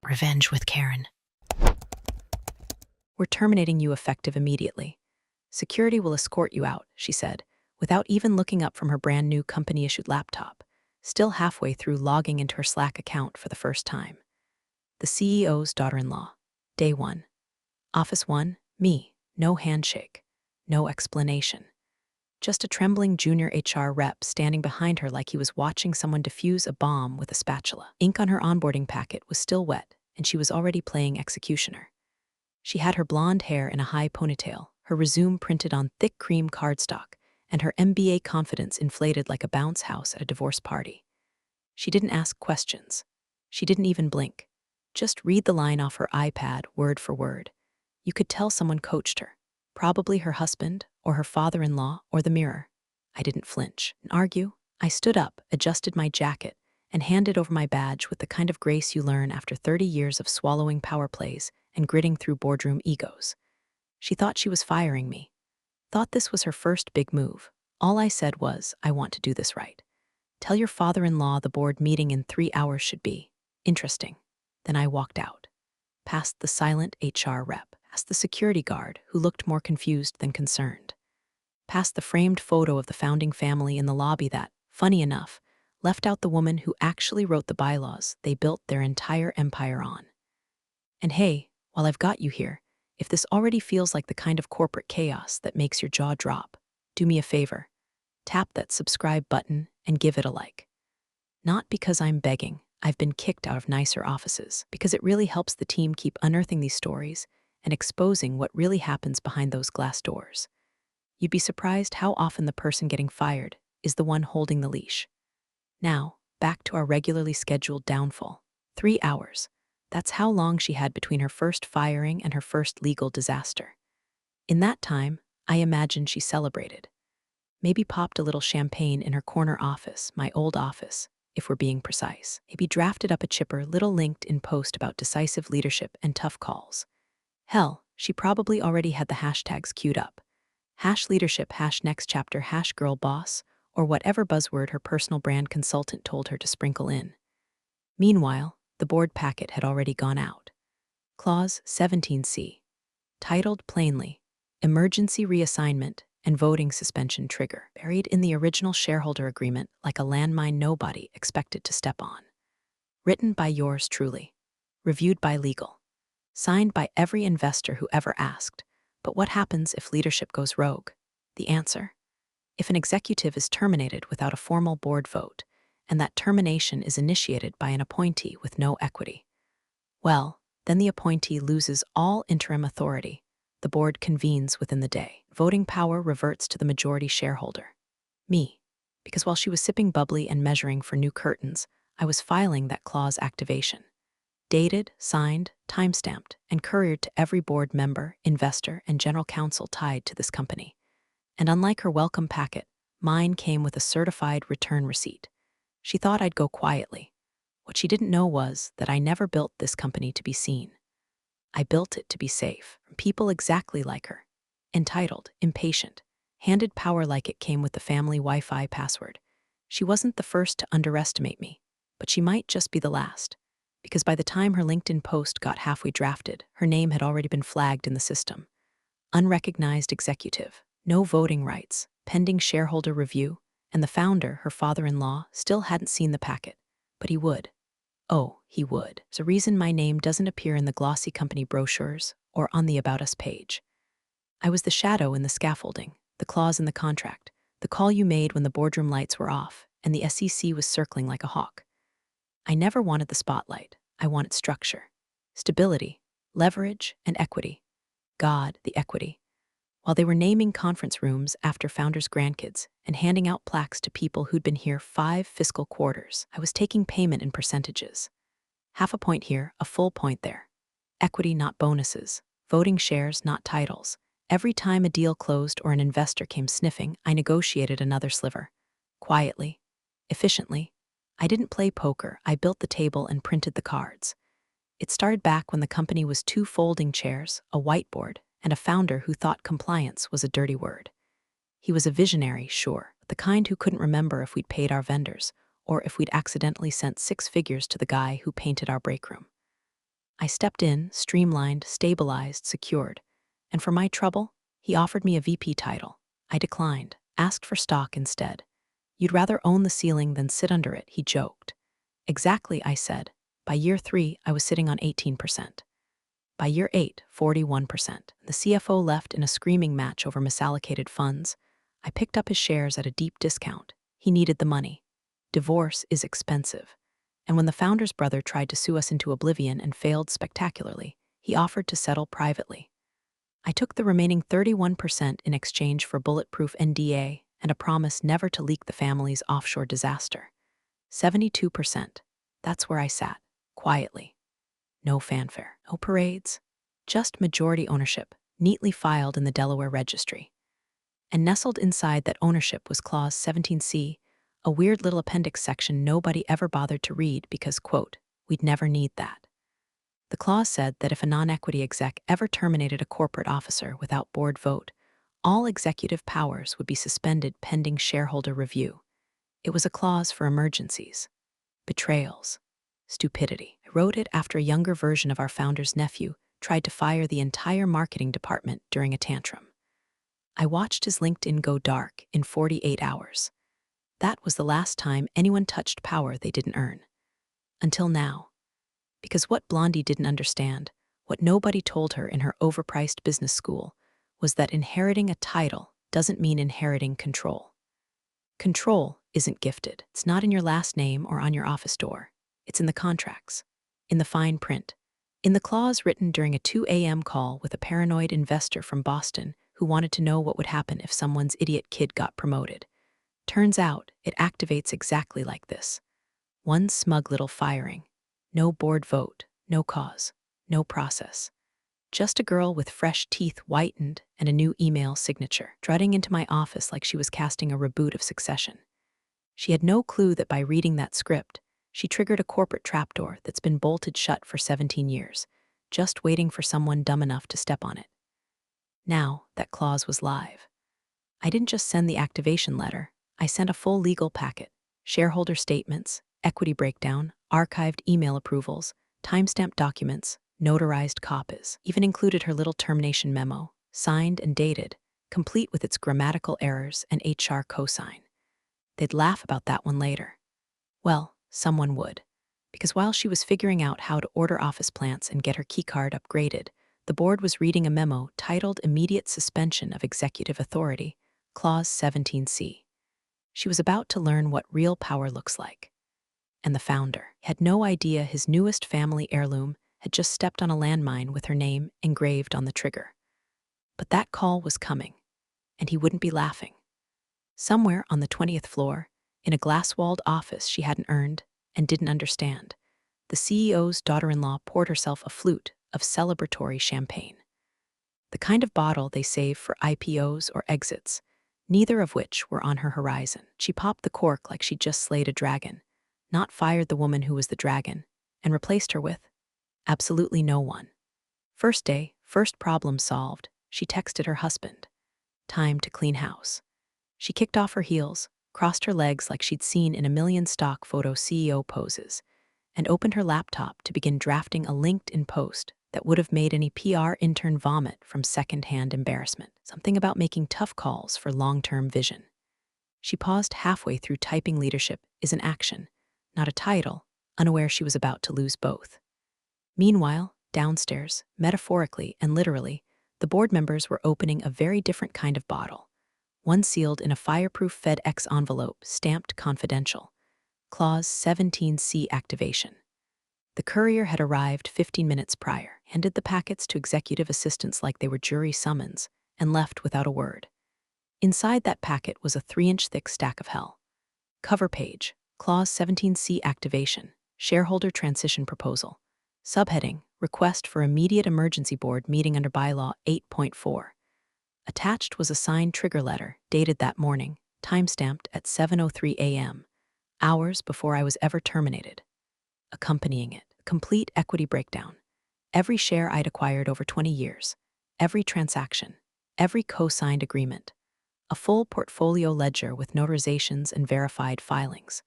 Revenge with Karen. We're terminating you effective immediately. Security will escort you out, she said, without even looking up from her brand new company-issued laptop, still halfway through logging into her Slack account for the first time. The CEO's daughter-in-law. Day 1. Office 1, me. No handshake. No explanation. Just a trembling junior HR rep standing behind her like he was watching someone defuse a bomb with a spatula. Ink on her onboarding packet was still wet, and she was already playing executioner. She had her blonde hair in a high ponytail, her resume printed on thick cream cardstock, and her MBA confidence inflated like a bounce house at a divorce party. She didn't ask questions. She didn't even blink. Just read the line off her iPad word for word. You could tell someone coached her. Probably her husband, or her father-in-law, or the mirror. I didn't flinch and argue. I stood up, adjusted my jacket, and handed over my badge with the kind of grace you learn after 30 years of swallowing power plays and gritting through boardroom egos. She thought she was firing me. Thought this was her first big move. All I said was, I want to do this right. Tell your father-in-law the board meeting in 3 hours should be interesting. Then I walked out, past the silent HR rep, past the security guard who looked more confused than concerned, past the framed photo of the founding family in the lobby that, funny enough, left out the woman who actually wrote the bylaws they built their entire empire on. And hey, while I've got you here, if this already feels like the kind of corporate chaos that makes your jaw drop, do me a favor. Tap that subscribe button and give it a like. Not because I'm begging, I've been kicked out of nicer offices, because it really helps the team keep unearthing these stories and exposing what really happens behind those glass doors. You'd be surprised how often the person getting fired is the one holding the leash. Now, back to our regularly scheduled downfall. 3 hours. That's how long she had between her first firing and her first legal disaster. In that time, I imagine she celebrated. Maybe popped a little champagne in her corner office, my old office, if we're being precise. Maybe drafted up a chipper little LinkedIn post about decisive leadership and tough calls. Hell, she probably already had the hashtags queued up. #leadership, #next chapter, #girl boss, or whatever buzzword her personal brand consultant told her to sprinkle in. Meanwhile, the board packet had already gone out. Clause 17C, titled plainly, Emergency Reassignment and Voting Suspension Trigger, buried in the original shareholder agreement like a landmine nobody expected to step on. Written by yours truly. Reviewed by legal. Signed by every investor who ever asked, but what happens if leadership goes rogue? The answer? If an executive is terminated without a formal board vote, and that termination is initiated by an appointee with no equity, well, then the appointee loses all interim authority. The board convenes within the day. Voting power reverts to the majority shareholder. Me. Because while she was sipping bubbly and measuring for new curtains, I was filing that clause activation. Dated, signed, timestamped, and couriered to every board member, investor, and general counsel tied to this company. And unlike her welcome packet, mine came with a certified return receipt. She thought I'd go quietly. What she didn't know was that I never built this company to be seen. I built it to be safe, from people exactly like her. Entitled, impatient, handed power like it came with the family Wi-Fi password. She wasn't the first to underestimate me, but she might just be the last. Because by the time her LinkedIn post got halfway drafted, her name had already been flagged in the system. Unrecognized executive, no voting rights, pending shareholder review, and the founder, her father-in-law, still hadn't seen the packet, but he would. Oh, he would. There's a reason my name doesn't appear in the glossy company brochures or on the About Us page. I was the shadow in the scaffolding, the clause in the contract, the call you made when the boardroom lights were off and the SEC was circling like a hawk. I never wanted the spotlight. I wanted structure, stability, leverage, and equity. God, the equity. While they were naming conference rooms after founders' grandkids and handing out plaques to people who'd been here 5 fiscal quarters, I was taking payment in percentages. Half a point here, a full point there. Equity, not bonuses. Voting shares, not titles. Every time a deal closed or an investor came sniffing, I negotiated another sliver. Quietly. Efficiently. I didn't play poker, I built the table and printed the cards. It started back when the company was 2 folding chairs, a whiteboard, and a founder who thought compliance was a dirty word. He was a visionary, sure, but the kind who couldn't remember if we'd paid our vendors, or if we'd accidentally sent 6 figures to the guy who painted our break room. I stepped in, streamlined, stabilized, secured. And for my trouble, he offered me a VP title. I declined, asked for stock instead. You'd rather own the ceiling than sit under it, he joked. Exactly, I said. By year 3, I was sitting on 18%. By year 8, 41%. The CFO left in a screaming match over misallocated funds. I picked up his shares at a deep discount. He needed the money. Divorce is expensive. And when the founder's brother tried to sue us into oblivion and failed spectacularly, he offered to settle privately. I took the remaining 31% in exchange for bulletproof NDA and a promise never to leak the family's offshore disaster. 72%. That's where I sat, quietly. No fanfare, no parades, just majority ownership, neatly filed in the Delaware registry. And nestled inside that ownership was Clause 17C, a weird little appendix section nobody ever bothered to read because, quote, we'd never need that. The clause said that if a non-equity exec ever terminated a corporate officer without board vote, all executive powers would be suspended pending shareholder review. It was a clause for emergencies, betrayals, stupidity. I wrote it after a younger version of our founder's nephew tried to fire the entire marketing department during a tantrum. I watched his LinkedIn go dark in 48 hours. That was the last time anyone touched power they didn't earn. Until now. Because what Blondie didn't understand, what nobody told her in her overpriced business school, was that inheriting a title doesn't mean inheriting control. Control isn't gifted. It's not in your last name or on your office door. It's in the contracts, in the fine print, in the clause written during a 2 a.m. call with a paranoid investor from Boston who wanted to know what would happen if someone's idiot kid got promoted. Turns out, it activates exactly like this. One smug little firing. No board vote, no cause, no process. Just a girl with fresh teeth whitened and a new email signature, strutting into my office like she was casting a reboot of Succession. She had no clue that by reading that script, she triggered a corporate trapdoor that's been bolted shut for 17 years, just waiting for someone dumb enough to step on it. Now, that clause was live. I didn't just send the activation letter, I sent a full legal packet, shareholder statements, equity breakdown, archived email approvals, timestamped documents, notarized copies, even included her little termination memo, signed and dated, complete with its grammatical errors and HR cosign. They'd laugh about that one later. Well, someone would. Because while she was figuring out how to order office plants and get her keycard upgraded, the board was reading a memo titled Immediate Suspension of Executive Authority, Clause 17C. She was about to learn what real power looks like. And the founder had no idea his newest family heirloom had just stepped on a landmine with her name engraved on the trigger. But that call was coming, and he wouldn't be laughing. Somewhere on the 20th floor, in a glass-walled office she hadn't earned and didn't understand, the CEO's daughter-in-law poured herself a flute of celebratory champagne. The kind of bottle they save for IPOs or exits, neither of which were on her horizon. She popped the cork like she'd just slayed a dragon, not fired the woman who was the dragon, and replaced her with absolutely no one. First day, first problem solved, she texted her husband. Time to clean house. She kicked off her heels, crossed her legs like she'd seen in a million stock photo CEO poses, and opened her laptop to begin drafting a LinkedIn post that would have made any PR intern vomit from secondhand embarrassment. Something about making tough calls for long-term vision. She paused halfway through typing leadership is an action, not a title, unaware she was about to lose both. Meanwhile, downstairs, metaphorically and literally, the board members were opening a very different kind of bottle, one sealed in a fireproof FedEx envelope stamped confidential. Clause 17C activation. The courier had arrived 15 minutes prior, handed the packets to executive assistants like they were jury summons, and left without a word. Inside that packet was a 3-inch thick stack of hell. Cover page, Clause 17C activation, shareholder transition proposal. Subheading, request for immediate emergency board meeting under bylaw 8.4. Attached was a signed trigger letter, dated that morning, timestamped at 7:03 a.m., hours before I was ever terminated. Accompanying it, complete equity breakdown. Every share I'd acquired over 20 years, every transaction, every co-signed agreement. A full portfolio ledger with notarizations and verified filings.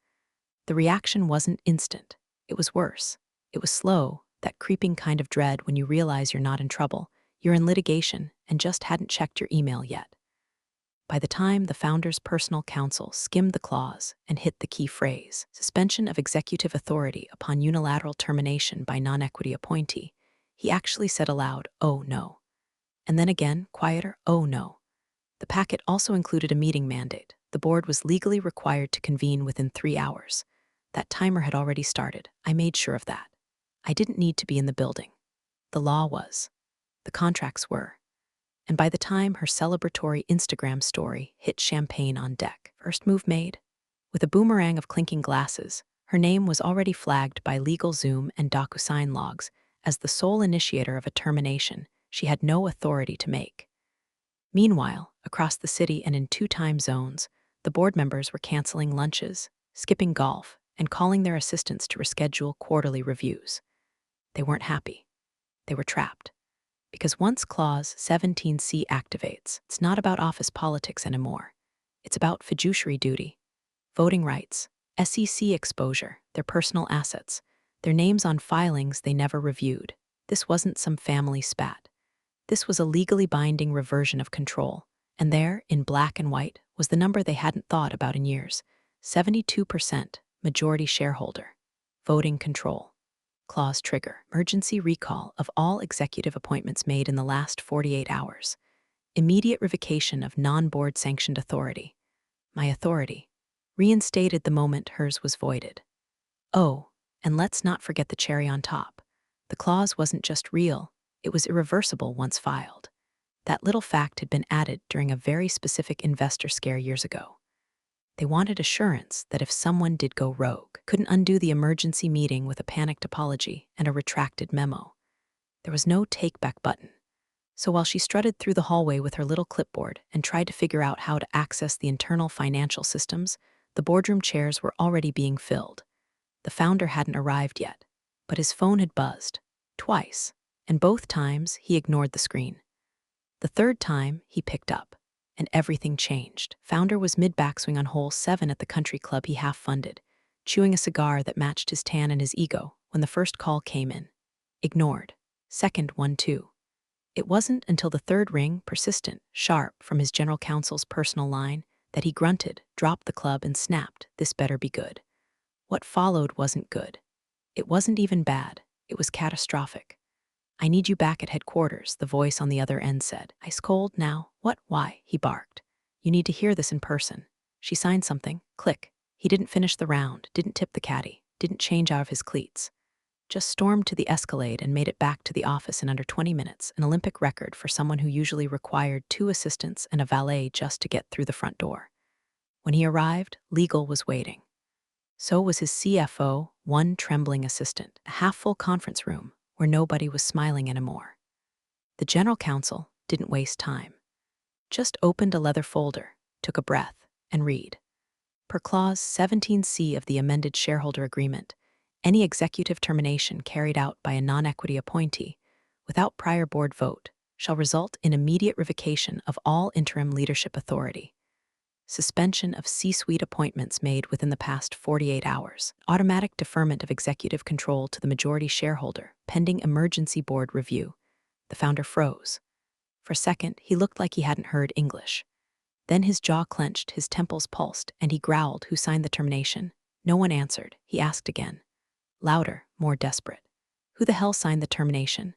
The reaction wasn't instant. It was worse. It was slow, That creeping kind of dread when you realize you're not in trouble, you're in litigation, and just hadn't checked your email yet. By the time the founder's personal counsel skimmed the clause and hit the key phrase, suspension of executive authority upon unilateral termination by non-equity appointee, he actually said aloud, "Oh no." And then again, quieter, "Oh no." The packet also included a meeting mandate. The board was legally required to convene within 3 hours. That timer had already started. I made sure of that. I didn't need to be in the building. The law was. The contracts were. And by the time her celebratory Instagram story hit champagne on deck, first move made. With a boomerang of clinking glasses, her name was already flagged by legal Zoom and DocuSign logs as the sole initiator of a termination she had no authority to make. Meanwhile, across the city and in 2 time zones, the board members were canceling lunches, skipping golf, and calling their assistants to reschedule quarterly reviews. They weren't happy. They were trapped. Because once Clause 17C activates, it's not about office politics anymore. It's about fiduciary duty, voting rights, SEC exposure, their personal assets, their names on filings they never reviewed. This wasn't some family spat. This was a legally binding reversion of control, and there, in black and white, was the number they hadn't thought about in years: 72% majority shareholder, voting control. Clause trigger, emergency recall of all executive appointments made in the last 48 hours. Immediate revocation of non-board sanctioned authority. My authority. Reinstated the moment hers was voided. Oh, and let's not forget the cherry on top. The clause wasn't just real, it was irreversible once filed. That little fact had been added during a very specific investor scare years ago. They wanted assurance that if someone did go rogue, couldn't undo the emergency meeting with a panicked apology and a retracted memo. There was no take-back button. So while she strutted through the hallway with her little clipboard and tried to figure out how to access the internal financial systems, the boardroom chairs were already being filled. The founder hadn't arrived yet, but his phone had buzzed, twice, and both times he ignored the screen. The third time he picked up, and everything changed. Founder was mid-backswing on hole 7 at the country club he half-funded, chewing a cigar that matched his tan and his ego when the first call came in. Ignored. Second one too. It wasn't until the third ring, persistent, sharp, from his general counsel's personal line, that he grunted, dropped the club, and snapped, "This better be good." What followed wasn't good. It wasn't even bad. It was catastrophic. "I need you back at headquarters," the voice on the other end said. "Ice cold now." "What? Why?" he barked. "You need to hear this in person." She signed something. Click. He didn't finish the round, didn't tip the caddy, didn't change out of his cleats. Just stormed to the Escalade and made it back to the office in under 20 minutes, an Olympic record for someone who usually required 2 assistants and a valet just to get through the front door. When he arrived, legal was waiting. So was his CFO, one trembling assistant, a half-full conference room where nobody was smiling anymore. The general counsel didn't waste time. Just opened a leather folder, took a breath, and read. Per Clause 17C of the amended shareholder agreement, any executive termination carried out by a non-equity appointee, without prior board vote, shall result in immediate revocation of all interim leadership authority. Suspension of C-suite appointments made within the past 48 hours. Automatic deferment of executive control to the majority shareholder, pending emergency board review. The founder froze. For a second, he looked like he hadn't heard English. Then his jaw clenched, his temples pulsed, and he growled, "Who signed the termination?" No one answered. He asked again. Louder, more desperate. "Who the hell signed the termination?"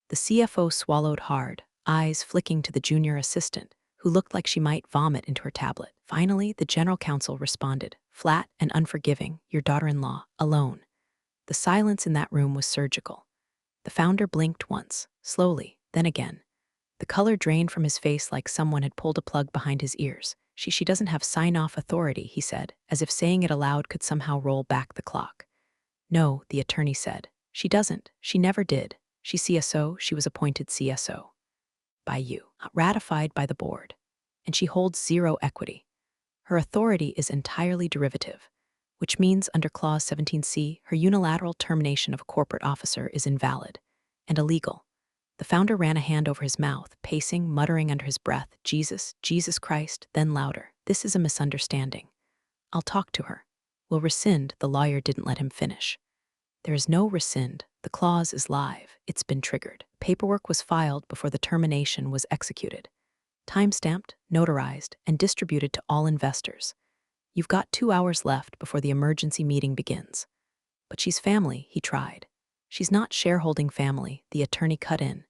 The CFO swallowed hard, eyes flicking to the junior assistant, who looked like she might vomit into her tablet. Finally, the general counsel responded, flat and unforgiving, "Your daughter-in-law, alone." The silence in that room was surgical. The founder blinked once, slowly, then again. The color drained from his face like someone had pulled a plug behind his ears. She doesn't have sign-off authority," he said, as if saying it aloud could somehow roll back the clock. "No," the attorney said. "She doesn't. She never did. She's CSO. She was appointed CSO. By you, ratified by the board. And she holds 0 equity. Her authority is entirely derivative, which means under Clause 17C, her unilateral termination of a corporate officer is invalid and illegal." The founder ran a hand over his mouth, pacing, muttering under his breath, "Jesus, Jesus Christ," then louder, "This is a misunderstanding. I'll talk to her. We'll rescind," the lawyer didn't let him finish. "There is no rescind," The clause is live. It's been triggered. Paperwork was filed before the termination was executed. Time-stamped, notarized, and distributed to all investors. You've got 2 hours left before the emergency meeting begins. But she's family, he tried. She's not shareholding family, the attorney cut in.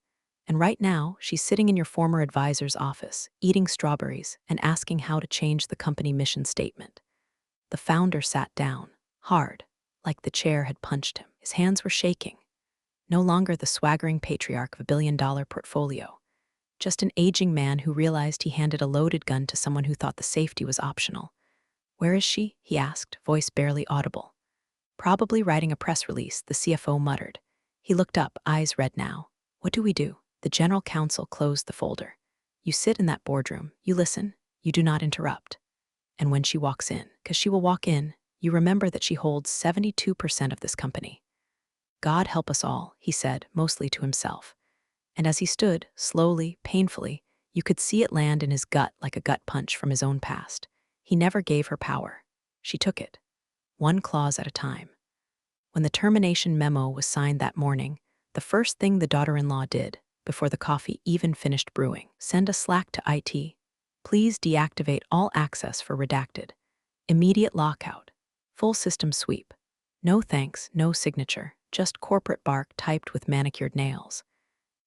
And right now, she's sitting in your former advisor's office, eating strawberries and asking how to change the company mission statement. The founder sat down, hard, like the chair had punched him. His hands were shaking. No longer the swaggering patriarch of a billion-dollar portfolio. Just an aging man who realized he handed a loaded gun to someone who thought the safety was optional. "Where is she?" he asked, voice barely audible. "Probably writing a press release," the CFO muttered. He looked up, eyes red now. "What do we do?" The general counsel closed the folder. "You sit in that boardroom, you listen, you do not interrupt. And when she walks in, 'cause she will walk in, you remember that she holds 72% of this company." "God help us all," he said, mostly to himself. And as he stood, slowly, painfully, you could see it land in his gut like a gut punch from his own past. He never gave her power. She took it, one clause at a time. When the termination memo was signed that morning, the first thing the daughter-in-law did, before the coffee even finished brewing, send a Slack to IT. "Please deactivate all access for redacted. Immediate lockout. Full system sweep. No thanks, no signature, just corporate bark typed with manicured nails."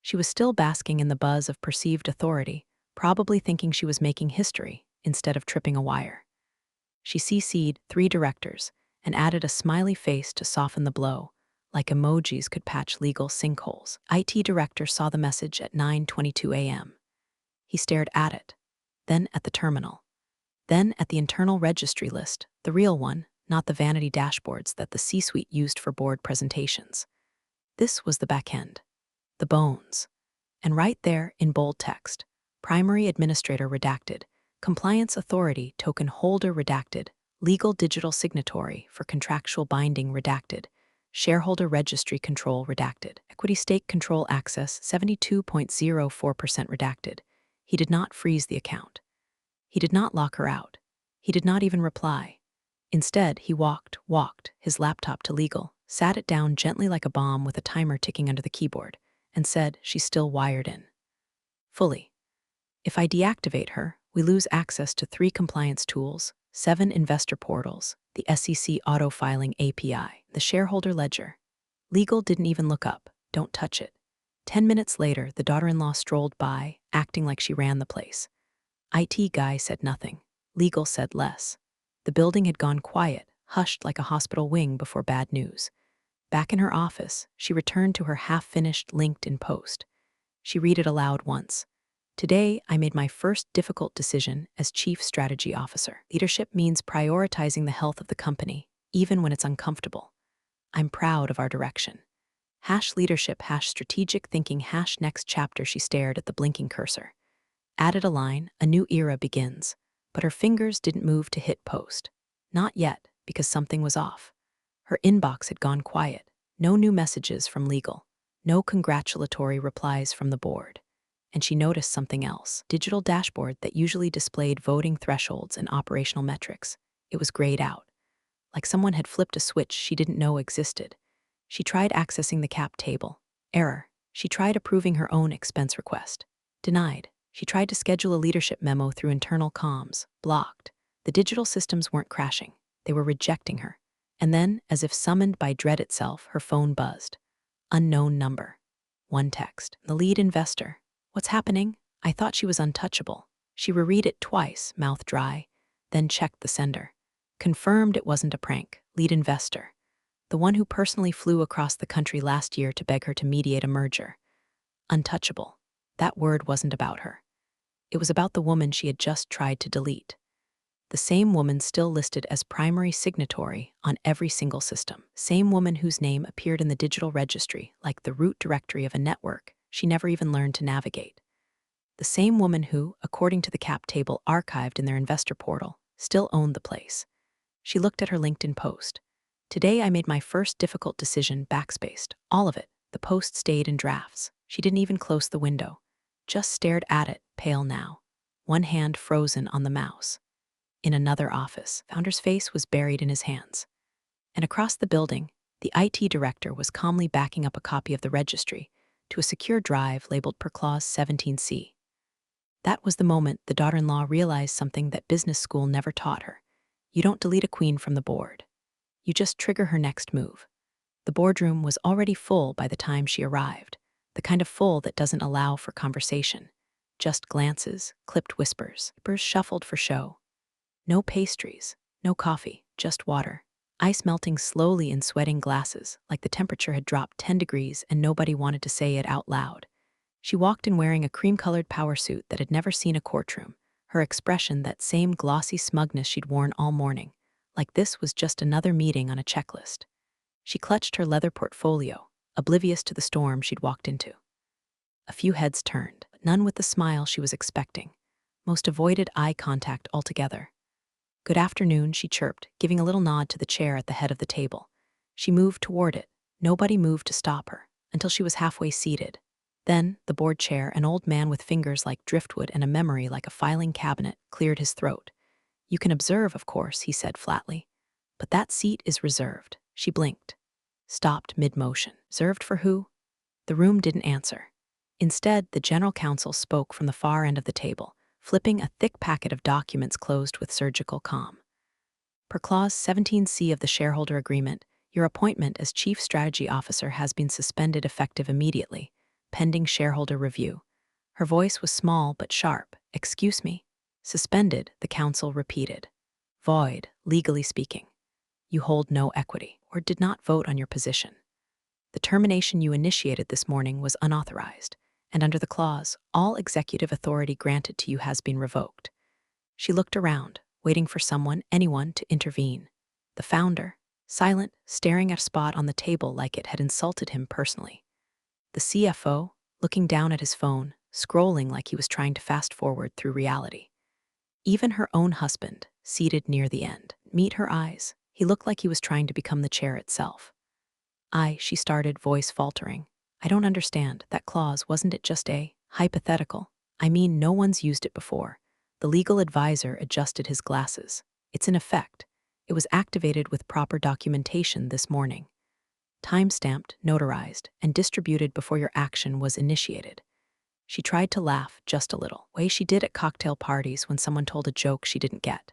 She was still basking in the buzz of perceived authority, probably thinking she was making history instead of tripping a wire. She CC'd 3 directors and added a smiley face to soften the blow, like emojis could patch legal sinkholes. IT director saw the message at 9:22 a.m. He stared at it, then at the terminal, then at the internal registry list, the real one, not the vanity dashboards that the C-suite used for board presentations. This was the back end, the bones. And right there, in bold text, primary administrator redacted, compliance authority token holder redacted, legal digital signatory for contractual binding redacted, shareholder registry control redacted, equity stake control access 72.04% redacted. He did not freeze the account. He did not lock her out. He did not even reply. Instead, he walked his laptop to legal, sat it down gently like a bomb with a timer ticking under the keyboard, and said she's still wired in. Fully. "If I deactivate her, we lose access to 3 compliance tools, 7 investor portals, the SEC auto-filing API, the shareholder ledger." Legal didn't even look up. Don't touch it. 10 minutes later, the daughter-in-law strolled by, acting like she ran the place. IT guy said nothing. Legal said less. The building had gone quiet, hushed like a hospital wing before bad news. Back in her office, she returned to her half-finished LinkedIn post. She read it aloud once. "Today, I made my first difficult decision as Chief Strategy Officer. Leadership means prioritizing the health of the company, even when it's uncomfortable. I'm proud of our direction. #leadership, #strategic thinking, #next chapter." She stared at the blinking cursor. Added a line, "A new era begins." But her fingers didn't move to hit post. Not yet, because something was off. Her inbox had gone quiet. No new messages from legal. No congratulatory replies from the board. And she noticed something else. Digital dashboard that usually displayed voting thresholds and operational metrics. It was grayed out. Like someone had flipped a switch she didn't know existed. She tried accessing the cap table. Error. She tried approving her own expense request. Denied. She tried to schedule a leadership memo through internal comms. Blocked. The digital systems weren't crashing. They were rejecting her. And then, as if summoned by dread itself, her phone buzzed. Unknown number. One text. The lead investor. "What's happening?" I thought she was untouchable. She reread it twice, mouth dry, then checked the sender. Confirmed it wasn't a prank. Lead investor. The one who personally flew across the country last year to beg her to mediate a merger. Untouchable. That word wasn't about her. It was about the woman she had just tried to delete. The same woman still listed as primary signatory on every single system. Same woman whose name appeared in the digital registry like the root directory of a network she never even learned to navigate. The same woman who, according to the cap table archived in their investor portal, still owned the place. She looked at her LinkedIn post. "Today I made my first difficult decision backspaced. All of it. The post stayed in drafts. She didn't even close the window. Just stared at it, pale now. One hand frozen on the mouse. In another office, founder's face was buried in his hands. And across the building, The IT director was calmly backing up a copy of the registry to a secure drive labeled per clause 17C. That was the moment the daughter-in-law realized something that business school never taught her. You don't delete a queen from the board. You just trigger her next move. The boardroom was already full by the time she arrived, the kind of full that doesn't allow for conversation. Just glances, clipped whispers, papers shuffled for show. No pastries, no coffee, just water. Ice melting slowly in sweating glasses, like the temperature had dropped 10 degrees and nobody wanted to say it out loud. She walked in wearing a cream-colored power suit that had never seen a courtroom, her expression that same glossy smugness she'd worn all morning, like this was just another meeting on a checklist. She clutched her leather portfolio, oblivious to the storm she'd walked into. A few heads turned, but none with the smile she was expecting. Most avoided eye contact altogether. "Good afternoon," she chirped, giving a little nod to the chair at the head of the table. She moved toward it. Nobody moved to stop her, until she was halfway seated. Then, the board chair, an old man with fingers like driftwood and a memory like a filing cabinet, cleared his throat. "You can observe, of course," he said flatly. "But that seat is reserved." She blinked. Stopped mid-motion. Reserved for who? The room didn't answer. Instead, the general counsel spoke from the far end of the table, flipping a thick packet of documents closed with surgical calm. "Per clause 17C of the shareholder agreement, your appointment as chief strategy officer has been suspended effective immediately, pending shareholder review." Her voice was small but sharp. "Excuse me?" "Suspended," the counsel repeated. "Void, legally speaking. You hold no equity, or did not vote on your position. The termination you initiated this morning was unauthorized, and under the clause, all executive authority granted to you has been revoked." She looked around, waiting for someone, anyone, to intervene. The founder, silent, staring at a spot on the table like it had insulted him personally. The CFO, looking down at his phone, scrolling like he was trying to fast forward through reality. Even her own husband, seated near the end. Meet her eyes. He looked like he was trying to become the chair itself. She started, voice faltering. "I don't understand. That clause, wasn't it just a hypothetical? I mean, no one's used it before." The legal advisor adjusted his glasses. "It's in effect. It was activated with proper documentation this morning. Time-stamped, notarized, and distributed before your action was initiated." She tried to laugh, just a little, way she did at cocktail parties when someone told a joke she didn't get.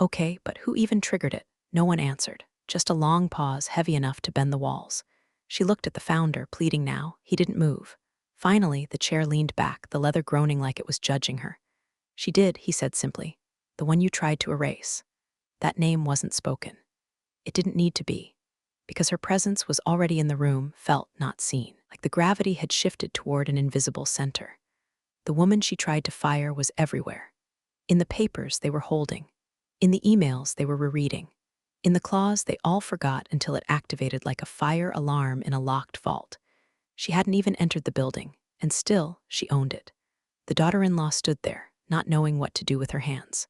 "Okay, but who even triggered it?" No one answered. Just a long pause, heavy enough to bend the walls. She looked at the founder, pleading now. He didn't move. Finally, the chair leaned back, the leather groaning like it was judging her. "She did," he said simply. "The one you tried to erase." That name wasn't spoken. It didn't need to be, because her presence was already in the room, felt, not seen, like the gravity had shifted toward an invisible center. The woman she tried to fire was everywhere. In the papers they were holding. In the emails they were rereading. In the clause they all forgot until it activated like a fire alarm in a locked vault. She hadn't even entered the building, and still she owned it. The daughter-in-law stood there, not knowing what to do with her hands.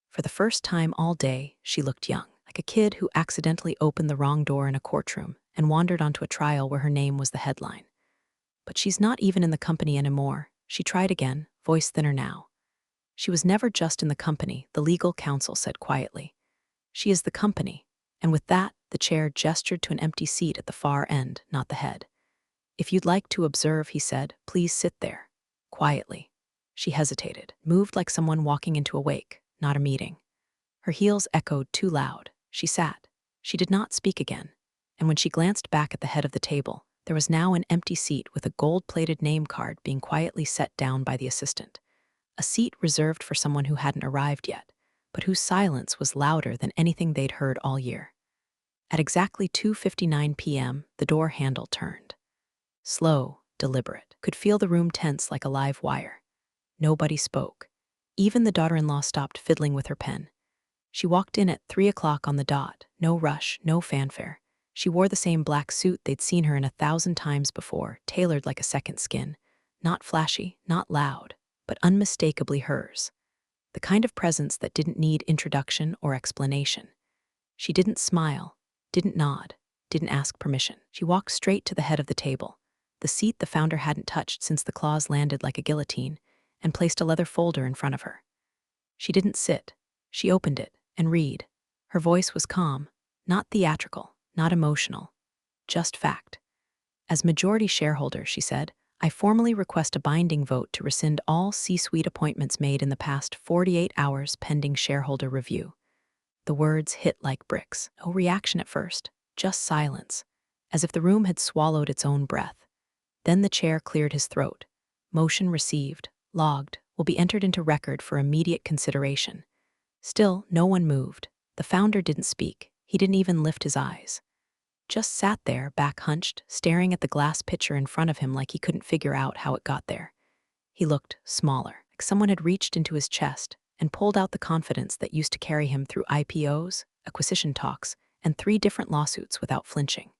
For the first time all day, she looked young, like a kid who accidentally opened the wrong door in a courtroom and wandered onto a trial where her name was the headline. "But she's not even in the company anymore." She tried again, voice thinner now. "She was never just in the company," the legal counsel said quietly. "She is the company." And with that, the chair gestured to an empty seat at the far end, not the head. "If you'd like to observe," he said, "please sit there." Quietly. She hesitated, moved like someone walking into a wake, not a meeting. Her heels echoed too loud. She sat. She did not speak again. And when she glanced back at the head of the table, there was now an empty seat with a gold-plated name card being quietly set down by the assistant. A seat reserved for someone who hadn't arrived yet, but whose silence was louder than anything they'd heard all year. At exactly 2:59 p.m., the door handle turned. Slow, deliberate, could feel the room tense like a live wire. Nobody spoke. Even the daughter-in-law stopped fiddling with her pen. She walked in at 3 o'clock on the dot, no rush, no fanfare. She wore the same black suit they'd seen her in 1,000 times before, tailored like a second skin. Not flashy, not loud, but unmistakably hers. The kind of presence that didn't need introduction or explanation. She didn't smile, didn't nod, didn't ask permission. She walked straight to the head of the table, the seat the founder hadn't touched since the claws landed like a guillotine, and placed a leather folder in front of her. She didn't sit. She opened it and read. Her voice was calm, not theatrical, not emotional, just fact. As majority shareholder, she said, I formally request a binding vote to rescind all C-suite appointments made in the past 48 hours pending shareholder review. The words hit like bricks. No reaction at first, just silence, as if the room had swallowed its own breath. Then the chair cleared his throat. Motion received, logged, will be entered into record for immediate consideration. Still, no one moved. The founder didn't speak. He didn't even lift his eyes. Just sat there, back hunched, staring at the glass pitcher in front of him like he couldn't figure out how it got there. He looked smaller, like someone had reached into his chest and pulled out the confidence that used to carry him through IPOs, acquisition talks, and 3 different lawsuits without flinching.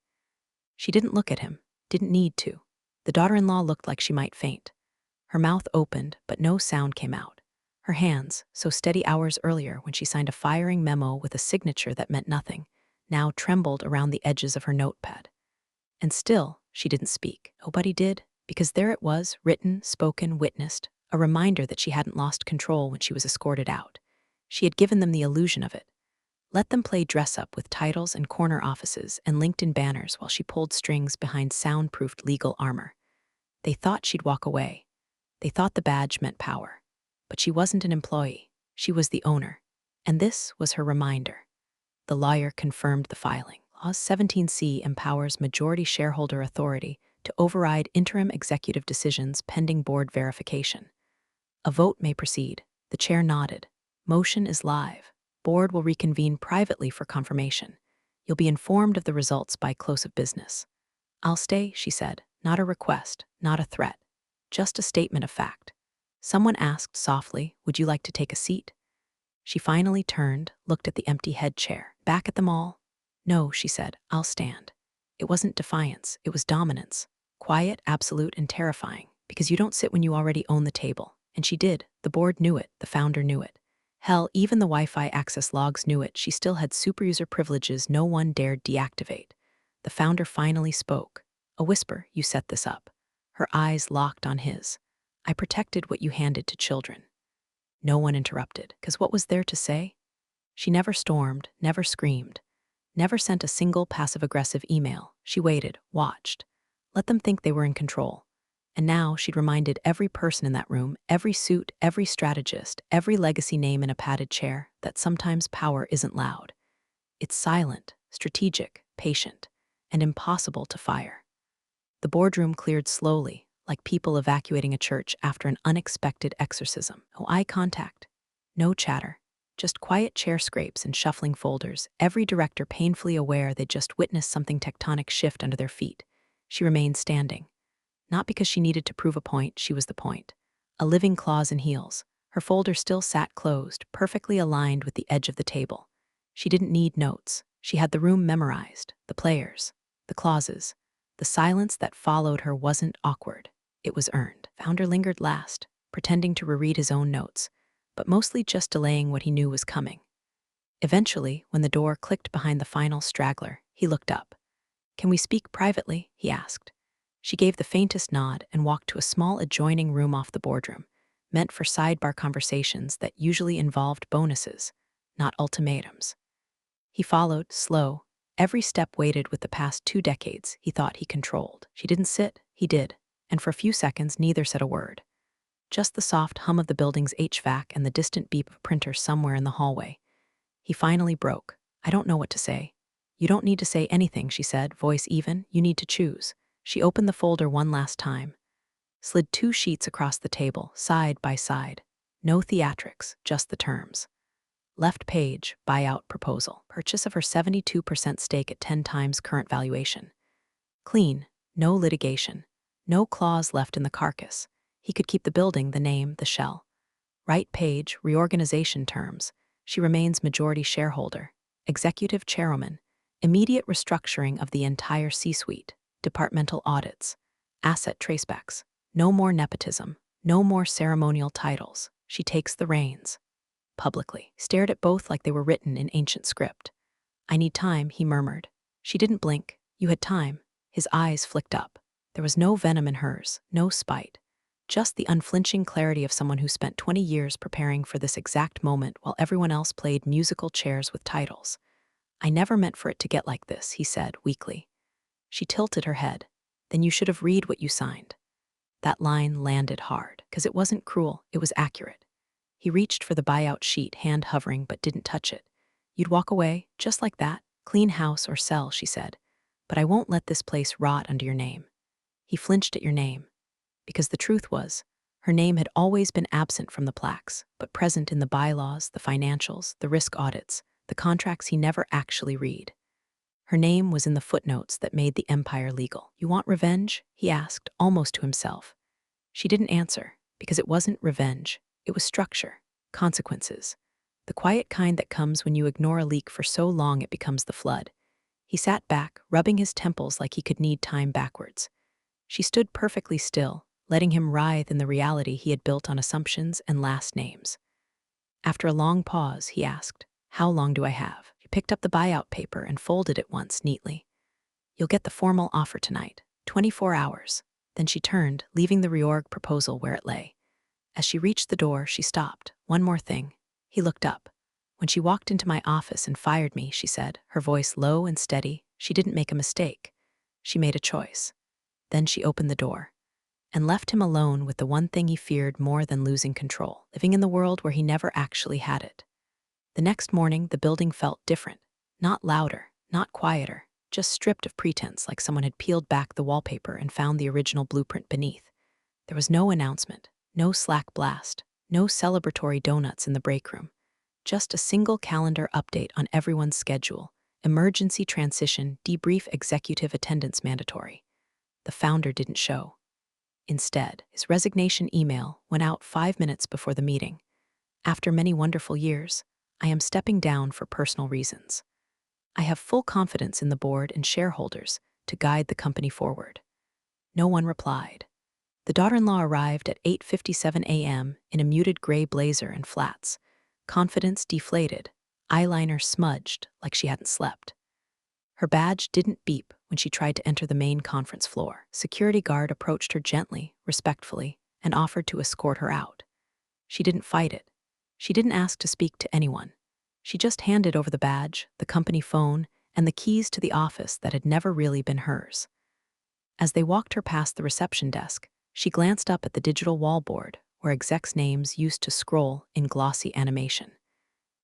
She didn't look at him, didn't need to. The daughter-in-law looked like she might faint. Her mouth opened, but no sound came out. Her hands, so steady hours earlier when she signed a firing memo with a signature that meant nothing, now trembled around the edges of her notepad. And still, she didn't speak. Nobody did, because there it was, written, spoken, witnessed, a reminder that she hadn't lost control when she was escorted out. She had given them the illusion of it. Let them play dress-up with titles and corner offices and LinkedIn banners while she pulled strings behind soundproofed legal armor. They thought she'd walk away. They thought the badge meant power. But she wasn't an employee. She was the owner. And this was her reminder. The lawyer confirmed the filing. Clause 17C empowers majority shareholder authority to override interim executive decisions pending board verification. A vote may proceed. The chair nodded. Motion is live. Board will reconvene privately for confirmation. You'll be informed of the results by close of business. I'll stay, she said. Not a request, not a threat. Just a statement of fact. Someone asked softly, would you like to take a seat? She finally turned, looked at the empty head chair. Back at them all? No, she said, I'll stand. It wasn't defiance, it was dominance. Quiet, absolute, and terrifying, because you don't sit when you already own the table. And she did. The board knew it, the founder knew it. Hell, even the Wi-Fi access logs knew it. She still had superuser privileges no one dared deactivate. The founder finally spoke. A whisper, you set this up. Her eyes locked on his. I protected what you handed to children. No one interrupted, because what was there to say? She never stormed, never screamed, never sent a single passive-aggressive email. She waited, watched. Let them think they were in control. And now she'd reminded every person in that room, every suit, every strategist, every legacy name in a padded chair, that sometimes power isn't loud. It's silent, strategic, patient, and impossible to fire. The boardroom cleared slowly, like people evacuating a church after an unexpected exorcism. No eye contact, no chatter, just quiet chair scrapes and shuffling folders, every director painfully aware they'd just witnessed something tectonic shift under their feet. She remained standing. Not because she needed to prove a point, she was the point. A living claws and heels. Her folder still sat closed, perfectly aligned with the edge of the table. She didn't need notes. She had the room memorized, the players, the clauses. The silence that followed her wasn't awkward. It was earned. Founder lingered last, pretending to reread his own notes, but mostly just delaying what he knew was coming. Eventually, when the door clicked behind the final straggler, he looked up. Can we speak privately? He asked. She gave the faintest nod and walked to a small adjoining room off the boardroom, meant for sidebar conversations that usually involved bonuses, not ultimatums. He followed, slow, every step weighted with the past 2 decades he thought he controlled. She didn't sit, he did, and for a few seconds neither said a word. Just the soft hum of the building's HVAC and the distant beep of a printer somewhere in the hallway. He finally broke. I don't know what to say. You don't need to say anything, she said, voice even. You need to choose. She opened the folder one last time, slid 2 sheets across the table, side by side. No theatrics, just the terms. Left page, buyout proposal. Purchase of her 72% stake at 10 times current valuation. Clean, no litigation. No clause left in the carcass. He could keep the building, the name, the shell. Right page, reorganization terms. She remains majority shareholder, executive chairwoman, immediate restructuring of the entire C-suite, departmental audits, asset tracebacks. No more nepotism, no more ceremonial titles. She takes the reins. Publicly, stared at both like they were written in ancient script. I need time, he murmured. She didn't blink. You had time. His eyes flicked up. There was no venom in hers, no spite. Just the unflinching clarity of someone who spent 20 years preparing for this exact moment while everyone else played musical chairs with titles. I never meant for it to get like this, he said, weakly. She tilted her head. Then you should have read what you signed. That line landed hard, because it wasn't cruel, it was accurate. He reached for the buyout sheet, hand hovering, but didn't touch it. You'd walk away, just like that, clean house or sell, she said. But I won't let this place rot under your name. He flinched at your name. Because the truth was, her name had always been absent from the plaques, but present in the bylaws, the financials, the risk audits, the contracts he never actually read. Her name was in the footnotes that made the empire legal. You want revenge? He asked, almost to himself. She didn't answer, because it wasn't revenge. It was structure, consequences. The quiet kind that comes when you ignore a leak for so long it becomes the flood. He sat back, rubbing his temples like he could knead time backwards. She stood perfectly still, letting him writhe in the reality he had built on assumptions and last names. After a long pause, he asked, "How long do I have?" She picked up the buyout paper and folded it once neatly. "You'll get the formal offer tonight, 24 hours. Then she turned, leaving the reorg proposal where it lay. As she reached the door, she stopped. "One more thing." He looked up. "When she walked into my office and fired me," she said, her voice low and steady, "she didn't make a mistake. She made a choice." Then she opened the door and left him alone with the one thing he feared more than losing control, living in the world where he never actually had it. The next morning, the building felt different. Not louder, not quieter, just stripped of pretense, like someone had peeled back the wallpaper and found the original blueprint beneath. There was no announcement, no Slack blast, no celebratory donuts in the break room. Just a single calendar update on everyone's schedule, emergency transition, debrief, executive attendance mandatory. The founder didn't show. Instead, his resignation email went out 5 minutes before the meeting. "After many wonderful years, I am stepping down for personal reasons. I have full confidence in the board and shareholders to guide the company forward." No one replied. The daughter-in-law arrived at 8:57 a.m. in a muted gray blazer and flats, confidence deflated, eyeliner smudged like she hadn't slept. Her badge didn't beep when she tried to enter the main conference floor. Security guard approached her gently, respectfully, and offered to escort her out. She didn't fight it. She didn't ask to speak to anyone. She just handed over the badge, the company phone, and the keys to the office that had never really been hers. As they walked her past the reception desk, she glanced up at the digital wallboard where execs' names used to scroll in glossy animation.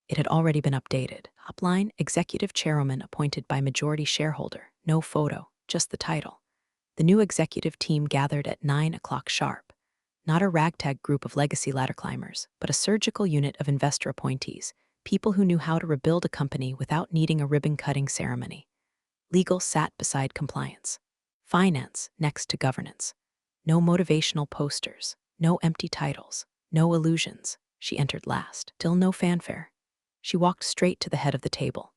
It had already been updated. Upline, executive chairwoman appointed by majority shareholder. No photo, just the title. The new executive team gathered at 9 o'clock sharp. Not a ragtag group of legacy ladder climbers, but a surgical unit of investor appointees, people who knew how to rebuild a company without needing a ribbon-cutting ceremony. Legal sat beside compliance. Finance next to governance. No motivational posters, no empty titles, no illusions. She entered last. Still no fanfare. She walked straight to the head of the table.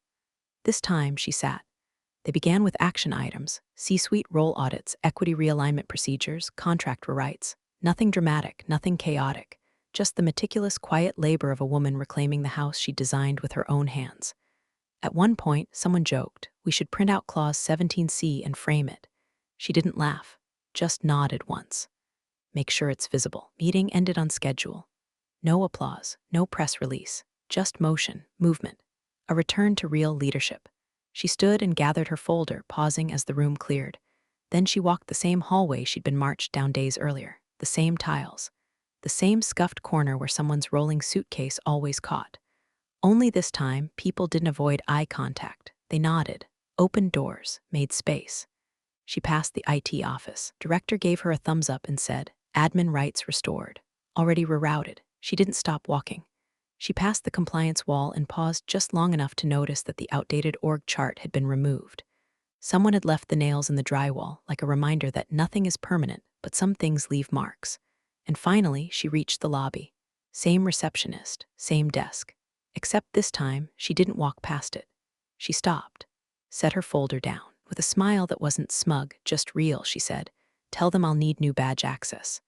This time, she sat. They began with action items, C-suite role audits, equity realignment procedures, contract rewrites. Nothing dramatic, nothing chaotic, just the meticulous, quiet labor of a woman reclaiming the house she designed with her own hands. At one point, someone joked, "We should print out Clause 17C and frame it." She didn't laugh, just nodded once. "Make sure it's visible." Meeting ended on schedule. No applause, no press release, just motion, movement, a return to real leadership. She stood and gathered her folder, pausing as the room cleared. Then she walked the same hallway she'd been marched down days earlier, the same tiles, the same scuffed corner where someone's rolling suitcase always caught. Only this time, people didn't avoid eye contact. They nodded, opened doors, made space. She passed the IT office. Director gave her a thumbs up and said, "Admin rights restored." Already rerouted. She didn't stop walking. She passed the compliance wall and paused just long enough to notice that the outdated org chart had been removed. Someone had left the nails in the drywall, like a reminder that nothing is permanent, but some things leave marks. And finally, she reached the lobby. Same receptionist, same desk. Except this time, she didn't walk past it. She stopped, set her folder down. With a smile that wasn't smug, just real, she said, "Tell them I'll need new badge access.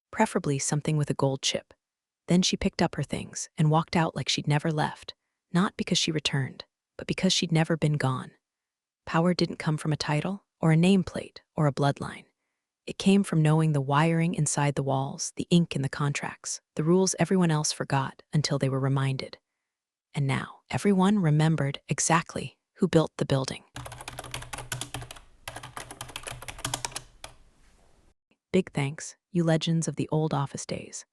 Preferably something with a gold chip." Then she picked up her things and walked out like she'd never left, not because she returned, but because she'd never been gone. Power didn't come from a title, or a nameplate, or a bloodline. It came from knowing the wiring inside the walls, the ink in the contracts, the rules everyone else forgot until they were reminded. And now, everyone remembered exactly who built the building. Big thanks, you legends of the old office days.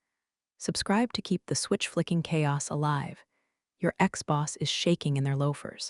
Subscribe to keep the switch flicking chaos alive. Your ex boss is shaking in their loafers.